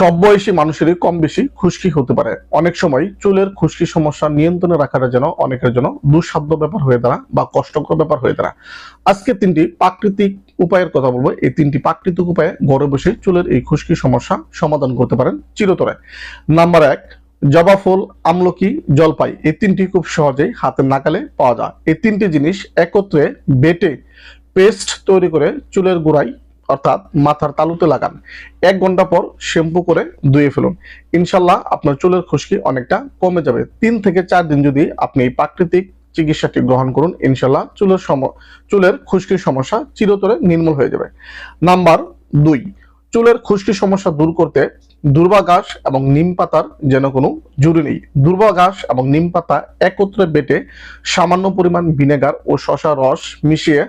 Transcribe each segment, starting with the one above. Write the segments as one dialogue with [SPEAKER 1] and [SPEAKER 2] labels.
[SPEAKER 1] সব বয়সী মানুষেরই কম বেশি খুশকি হতে পারে। অনেক সময় চুলের খুশকি সমস্যা নিয়ন্ত্রণে রাখাটা যেন অনেকের জন্য দুঃসাধ্য ব্যাপার হয়ে দাঁড়া বা কষ্টকর ব্যাপার হয়ে দাঁড়া। আজকে তিনটি প্রাকৃতিক উপায়ের কথা বলবো। এই তিনটি প্রাকৃতিক উপায়ে ঘরে বসে চুলের এই খুশকি সমস্যা সমাধান করতে পারেন চিরতরে। নাম্বার 1, জবা ফুল, আমলকি, জলপাই এই তিনটি খুব সহজেই হাতের নাগালে পাওয়া যায়। এই তিনটি জিনিস একত্রে বেটে পেস্ট তৈরি করে চুলের গোড়ায় অর্থাৎ মাথার তালুতে লাগান। 1 ঘন্টা পর শ্যাম্পু করে ধুয়ে ফেলুন। ইনশাল্লাহ আপনার চুলের খুশকি অনেকটা কমে যাবে। 3 থেকে 4 দিন যদি আপনি এই প্রাকৃতিক চিকিৎসাটি গ্রহণ করুন, ইনশাল্লাহ চুলের খুশকির সমস্যা চিরতরে নির্মূল হয়ে যাবে। নাম্বার 2, চুলের খুশকি সমস্যা দূর করতে দুর্বা ঘাস এবং নিম পাতার যেন কোনো জুড়ি নেই। দুর্বা ঘাস এবং নিম পাতা একত্রে বেটে সামান্য পরিমাণ ভিনেগার ও শসা রস মিশিয়ে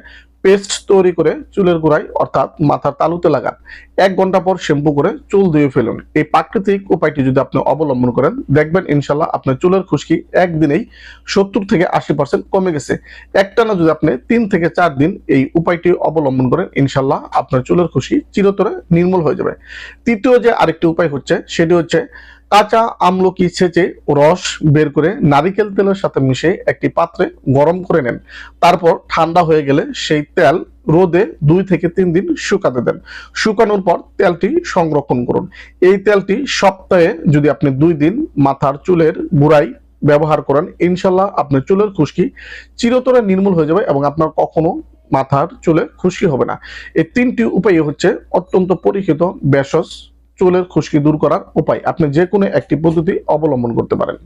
[SPEAKER 1] পেস্ট তৈরি করে চুলের গোড়ায় অর্থাৎ মাথার তালুতে লাগান। 1 ঘন্টা পর শ্যাম্পু করে চুল ধুয়ে ফেলুন। এই প্রাকৃতিক উপায়টি যদি আপনি অবলম্বন করেন, দেখবেন ইনশাল্লাহ আপনার চুলের খুশকি একদিনেই 70 থেকে 80% কমে গেছে। একটানা যদি আপনি 3 থেকে 4 দিন এই উপায়টি অবলম্বন করেন, ইনশাল্লাহ আপনার চুলের খুশকি চিরতরে নির্মূল হয়ে যাবে। তৃতীয় যে আরেকটি উপায় হচ্ছে, সেটি হচ্ছে কাঁচা আমলকি ছেঁচে রস বের করে নারিকেল তেলের সাথে মিশিয়ে একটি পাত্রে গরম করে নেন। তারপর ঠান্ডা হয়ে গেলে সেই তেল রোদে 2 থেকে 3 দিন শুকাতে দেন। শুকানোর পর তেলটি সংরক্ষণ করুন। এই তেলটি সপ্তাহে যদি আপনি 2 দিন মাথার চুলের গোড়ায় ব্যবহার করেন, ইনশাল্লাহ আপনার চুলের খুশকি চিরতরে নির্মূল হয়ে যাবে এবং আপনার কখনো মাথার চুলে খুশকি হবে না। এই 3টি উপায় হচ্ছে অত্যন্ত পরীক্ষিত ভেষজ চুলের খুশকি দূর করার উপায়। আপনি যে কোনো একটি পদ্ধতি অবলম্বন করতে পারেন।